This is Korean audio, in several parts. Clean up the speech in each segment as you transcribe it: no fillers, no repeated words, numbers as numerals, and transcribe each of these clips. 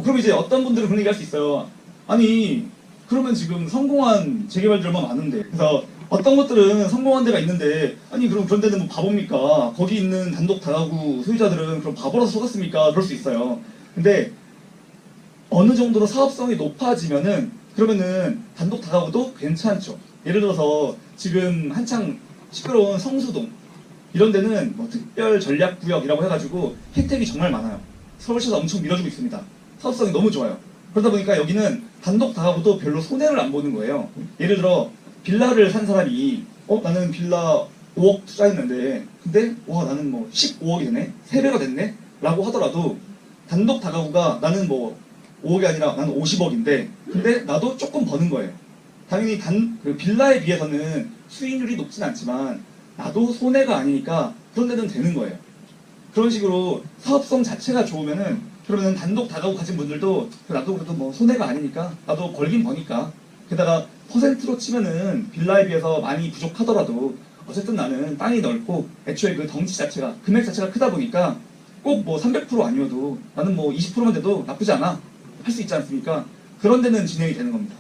그럼 이제 어떤 분들은 그런 얘기 할 수 있어요. 아니, 그러면 지금 성공한 재개발들 얼마나 많은데. 그래서 어떤 것들은 성공한 데가 있는데, 아니, 그럼 그런 데는 뭐 바보입니까? 거기 있는 단독 다가구 소유자들은 그럼 바보라서 속았습니까? 그럴 수 있어요. 근데 어느 정도로 사업성이 높아지면은, 그러면은 단독 다가구도 괜찮죠. 예를 들어서 지금 한창 시끄러운 성수동, 이런 데는 뭐 특별 전략구역이라고 해가지고 혜택이 정말 많아요. 서울시에서 엄청 밀어주고 있습니다. 사업성이 너무 좋아요. 그러다 보니까 여기는 단독 다가구도 별로 손해를 안 보는 거예요. 예를 들어 빌라를 산 사람이 나는 빌라 5억 투자했는데 근데 와 나는 뭐 15억이 되네? 3배가 됐네? 라고 하더라도 단독 다가구가 나는 뭐 5억이 아니라 나는 50억인데 근데 나도 조금 버는 거예요. 당연히 그 빌라에 비해서는 수익률이 높진 않지만 나도 손해가 아니니까 그런 데는 되는 거예요. 그런 식으로 사업성 자체가 좋으면은 그러면 단독 다가구 가진 분들도 나도 그래도 뭐 손해가 아니니까 나도 벌긴 버니까 게다가 퍼센트로 치면은 빌라에 비해서 많이 부족하더라도 어쨌든 나는 땅이 넓고 애초에 그 덩치 자체가 금액 자체가 크다 보니까 꼭 뭐 300% 아니어도 나는 뭐 20%만 돼도 나쁘지 않아 할 수 있지 않습니까? 그런 데는 진행이 되는 겁니다.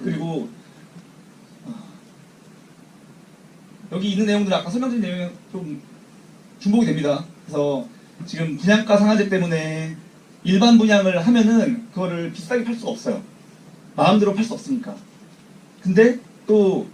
그리고 여기 있는 내용들 아까 설명드린 내용이 좀 중복이 됩니다. 그래서 지금 분양가 상한제 때문에 일반 분양을 하면은 그거를 비싸게 팔 수가 없어요. 마음대로 팔 수 없으니까. 근데 또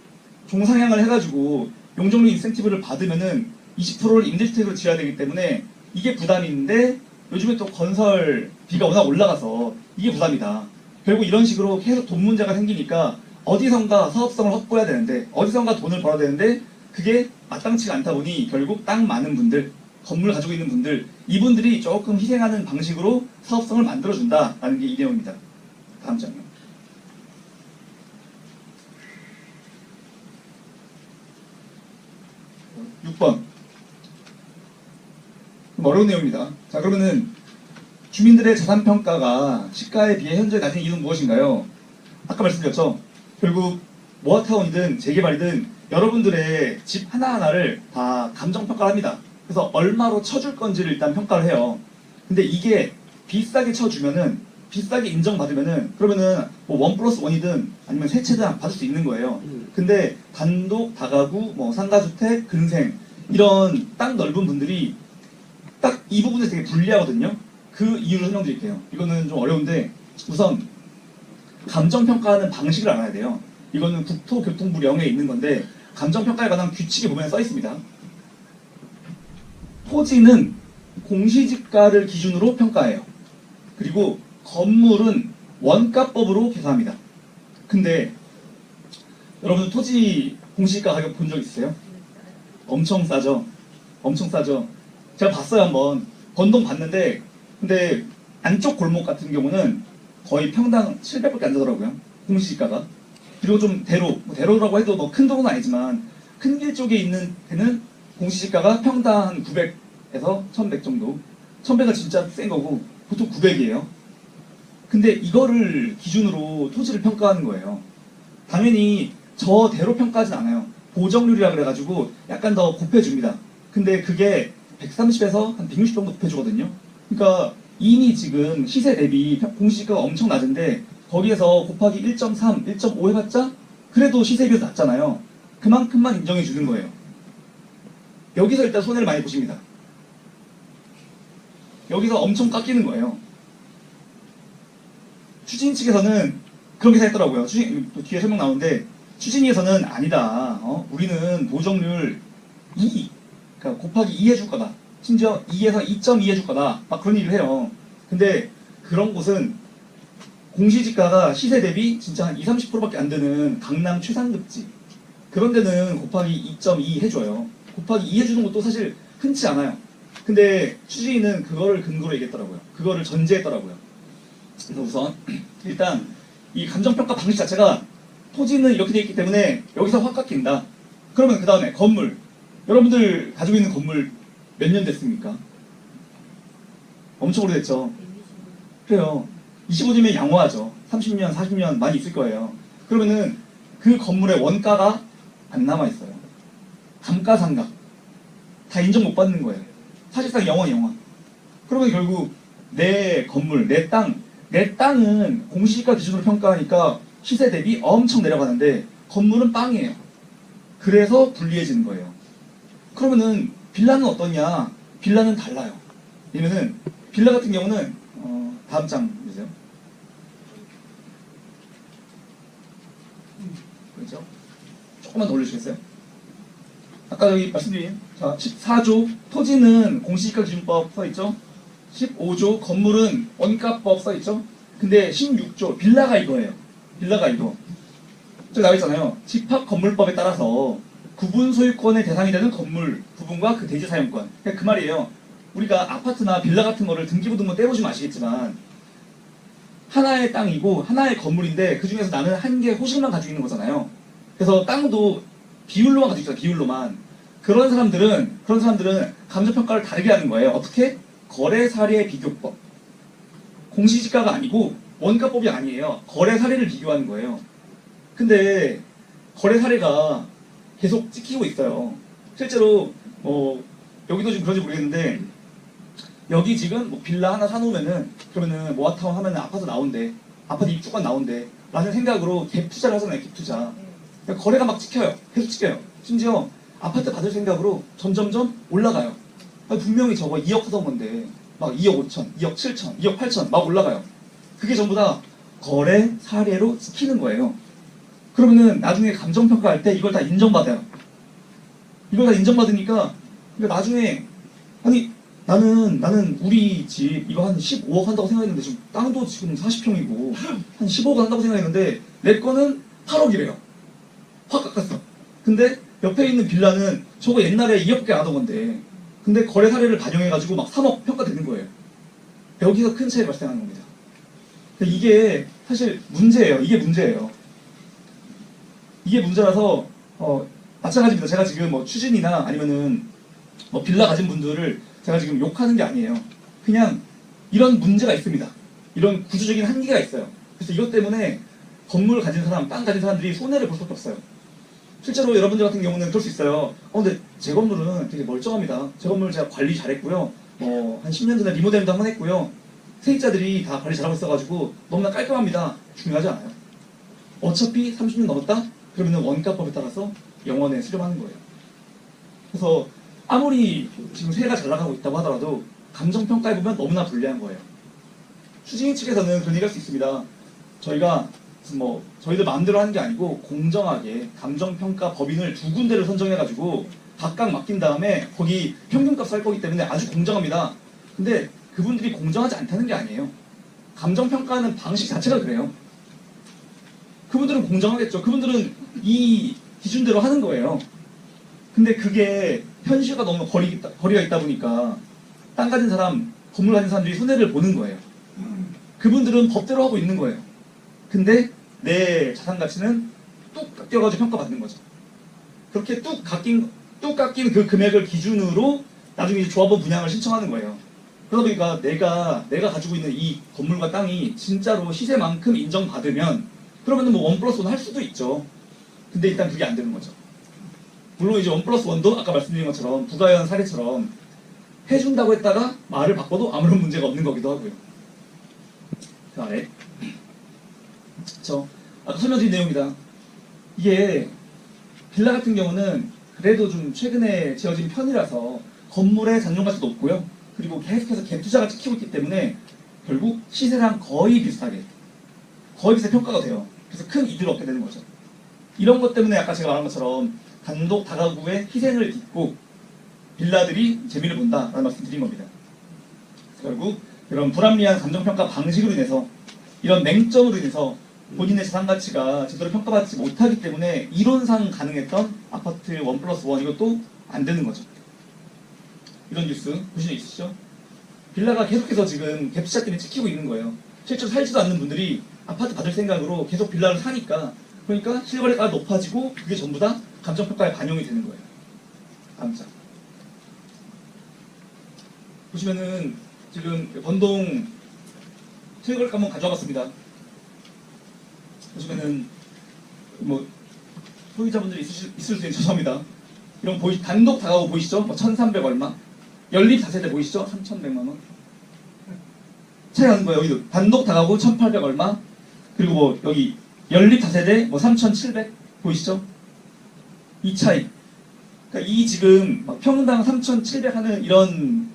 종상향을 해가지고 용적률 인센티브를 받으면은 20%를 임대주택으로 지어야 되기 때문에 이게 부담인데 요즘에 또 건설비가 워낙 올라가서 이게 부담이다. 결국 이런 식으로 계속 돈 문제가 생기니까 어디선가 사업성을 확보해야 되는데 어디선가 돈을 벌어야 되는데 그게 마땅치가 않다 보니 결국 땅 많은 분들, 건물 가지고 있는 분들 이분들이 조금 희생하는 방식으로 사업성을 만들어준다라는 게 이 내용입니다. 다음 장면. 6번. 좀 어려운 내용입니다. 자, 그러면은 주민들의 자산평가가 시가에 비해 현재 낮은 이유는 무엇인가요? 아까 말씀드렸죠. 결국 모아타운이든 재개발이든 여러분들의 집 하나하나를 다 감정평가를 합니다. 그래서 얼마로 쳐줄 건지를 일단 평가를 해요. 근데 이게 비싸게 쳐주면은 비싸게 인정받으면은 그러면은 뭐 1+1이든 아니면 세 채든 받을 수 있는 거예요. 근데 단독, 다가구, 뭐 상가주택, 근생 이런 땅 넓은 분들이 딱 이 부분에서 되게 불리하거든요. 그 이유를 설명드릴게요. 이거는 좀 어려운데 우선 감정평가하는 방식을 알아야 돼요. 이거는 국토교통부 령에 있는 건데 감정평가에 관한 규칙이 보면 써 있습니다. 토지는 공시지가를 기준으로 평가해요. 그리고 건물은 원가법으로 계산합니다. 근데 여러분 토지 공시지가 가격 본 적 있으세요? 엄청 싸죠? 엄청 싸죠? 제가 봤어요 한번. 건동 봤는데 근데 안쪽 골목 같은 경우는 거의 평당 700밖에 안 되더라고요. 공시지가가. 그리고 좀 대로, 뭐 대로라고 해도 뭐 큰 도로는 아니지만 큰 길 쪽에 있는 데는 공시지가가 평당 한 900에서 1100 정도. 1100은 진짜 센 거고 보통 900이에요. 근데 이거를 기준으로 토지를 평가하는 거예요. 당연히 저대로 평가하진 않아요. 보정률이라 그래가지고 약간 더 곱해줍니다. 근데 그게 130에서 한 160 정도 곱해주거든요. 그러니까 이미 지금 시세 대비 공시지가가 엄청 낮은데 거기에서 곱하기 1.3, 1.5 해봤자 그래도 시세에 비해서 낮잖아요. 그만큼만 인정해 주는 거예요. 여기서 일단 손해를 많이 보십니다. 여기서 엄청 깎이는 거예요. 추진 측에서는 그렇게 생각했더라고요. 뒤에 설명 나오는데 추진위에서는 아니다. 우리는 보정률 2, 그러니까 곱하기 2 해줄 거다. 심지어 2에서 2.2 해줄 거다. 막 그런 얘기를 해요. 근데 그런 곳은 공시지가가 시세 대비 진짜 한 20, 30%밖에 안 되는 강남 최상급지 그런 데는 곱하기 2.2 해줘요. 곱하기 2 해주는 것도 사실 흔치 않아요. 근데 추진위는 그거를 근거로 얘기했더라고요. 그거를 전제했더라고요. 그래서 우선 일단 이 감정평가 방식 자체가 토지는 이렇게 되어 있기 때문에 여기서 확 깎인다. 그러면 그 다음에 건물. 여러분들 가지고 있는 건물 몇 년 됐습니까? 엄청 오래됐죠. 그래요. 25년이면 양호하죠. 30년, 40년 많이 있을 거예요. 그러면은 그 건물의 원가가 안 남아있어요. 감가상각. 다 인정 못 받는 거예요. 사실상 영원. 그러면 결국 내 건물, 내 땅은 공시지가 기준으로 평가하니까 시세 대비 엄청 내려가는데 건물은 빵이에요. 그래서 불리해지는 거예요. 그러면은 빌라는 어떠냐? 빌라는 달라요. 왜냐면은 빌라 같은 경우는 다음 장 보세요. 그렇죠? 조금만 더 올려주겠어요? 아까 여기 말씀드린 자 14조 토지는 공시지가 기준법 써있죠? 15조 건물은 원가법 써있죠? 근데 16조 빌라가 이거예요. 빌라가 이거. 저기 나와있잖아요. 집합건물법에 따라서 구분 소유권의 대상이 되는 건물 부분과 그 대지 사용권. 그러니까 그 말이에요. 우리가 아파트나 빌라 같은 거를 등기부등본 떼보시면 아시겠지만 하나의 땅이고 하나의 건물인데 그 중에서 나는 한 개 호실만 가지고 있는 거잖아요. 그래서 땅도 비율로만 가지고 있잖아요. 비율로만. 그런 사람들은 감정평가를 다르게 하는 거예요. 어떻게? 거래사례 비교법. 공시지가가 아니고 원가법이 아니에요. 거래사례를 비교하는 거예요. 근데 거래사례가 계속 찍히고 있어요. 실제로 여기도 좀 그런지 모르겠는데 여기 지금 뭐 빌라 하나 사놓으면은 그러면은 모아타운 하면은 아파트 나온대. 아파트 입주권 나온대. 라는 생각으로 갭 투자를 하잖아요. 갭 투자. 그러니까 거래가 막 찍혀요. 계속 찍혀요. 심지어 아파트 받을 생각으로 점점점 올라가요. 분명히 저거 2억 하던 건데 막 2억 5천, 2억 7천, 2억 8천 막 올라가요. 그게 전부 다 거래 사례로 찍히는 거예요. 그러면은 나중에 감정평가할 때 이걸 다 인정받아요. 이걸 다 인정받으니까 그러니까 나중에 아니 나는 우리 집 이거 한 15억 한다고 생각했는데 지금 땅도 지금 40평이고 한 15억 한다고 생각했는데 내 거는 8억이래요. 확 깎았어. 근데 옆에 있는 빌라는 저거 옛날에 2억밖에 안 하던 건데 근데 거래 사례를 반영해가지고 막 3억 평가되는 거예요. 여기서 큰 차이가 발생하는 겁니다. 이게 사실 문제예요. 이게 문제예요. 이게 문제라서 마찬가지입니다. 제가 지금 뭐 추진이나 아니면은 뭐 빌라 가진 분들을 제가 지금 욕하는 게 아니에요. 그냥 이런 문제가 있습니다. 이런 구조적인 한계가 있어요. 그래서 이것 때문에 건물 가진 사람, 땅 가진 사람들이 손해를 볼 수밖에 없어요. 실제로 여러분들 같은 경우는 그럴 수 있어요. 근데 제 건물은 되게 멀쩡합니다. 제 건물 제가 관리 잘했고요. 한 10년 전에 리모델도 한번 했고요. 세입자들이 다 관리 잘하고 있어가지고 너무나 깔끔합니다. 중요하지 않아요. 어차피 30년 넘었다? 그러면 원가법에 따라서 영원에 수령하는 거예요. 그래서 아무리 지금 세가 잘 나가고 있다고 하더라도 감정평가해보면 너무나 불리한 거예요. 추진인 측에서는 그런 얘기할 수 있습니다. 저희가 저희들 마음대로 하는 게 아니고 공정하게 감정평가 법인을 2군데를 선정해가지고 각각 맡긴 다음에 거기 평균값 할 거기 때문에 아주 공정합니다. 근데 그분들이 공정하지 않다는 게 아니에요. 감정평가하는 방식 자체가 그래요. 그분들은 공정하겠죠. 그분들은 이 기준대로 하는 거예요. 근데 그게 현실과 너무 거리가 있다 보니까 땅 가진 사람, 건물 가진 사람들이 손해를 보는 거예요. 그분들은 법대로 하고 있는 거예요. 근데 내 자산 가치는 뚝 깎여가지고 평가받는 거죠. 그렇게 뚝 깎인 그 금액을 기준으로 나중에 이제 조합원 분양을 신청하는 거예요. 그러다 보니까 내가 가지고 있는 이 건물과 땅이 진짜로 시세만큼 인정받으면 그러면은 뭐 1+1 할 수도 있죠. 근데 일단 그게 안 되는 거죠. 물론 이제 1+1도 아까 말씀드린 것처럼 부가연 사례처럼 해준다고 했다가 말을 바꿔도 아무런 문제가 없는 거기도 하고요. 그 아래 아까 설명드린 내용이다. 이게 빌라 같은 경우는 그래도 좀 최근에 지어진 편이라서 건물의 잔존가치도 높고요. 그리고 계속해서 갭 투자가 찍히고 있기 때문에 결국 시세랑 거의 비슷하게 평가가 돼요. 그래서 큰 이득을 얻게 되는 거죠. 이런 것 때문에 아까 제가 말한 것처럼 단독 다가구의 희생을 딛고 빌라들이 재미를 본다라는 말씀 드린 겁니다. 결국 이런 불합리한 감정평가 방식으로 인해서 이런 맹점으로 인해서 본인의 자산 가치가 제대로 평가받지 못하기 때문에 이론상 가능했던 아파트 1+1 이것도 안 되는 거죠. 이런 뉴스 보신 적 있으시죠? 빌라가 계속해서 지금 갭 투자 때문에 찍히고 있는 거예요. 실제로 살지도 않는 분들이 아파트 받을 생각으로 계속 빌라를 사니까 그러니까 실거래가가 높아지고 그게 전부 다 감정평가에 반영이 되는 거예요. 다음 장 보시면은 지금 번동 실거래가 한번 가져와봤습니다. 보시면은 뭐 소유자분들이 있을 수 있는 죄송합니다. 이런 단독 다가구 보이시죠? 1,300 얼마? 연립 4세대 보이시죠? 3,100만 원. 차이 나는 거예요. 여기도 단독 다가구 1,800 얼마, 그리고 뭐 여기 연립 다세대 뭐 3,700 보이시죠? 이 차이. 그러니까 이 지금 막 평당 3,700 하는 이런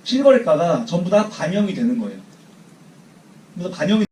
실거래가가 전부 다 반영이 되는 거예요. 그래서 반영이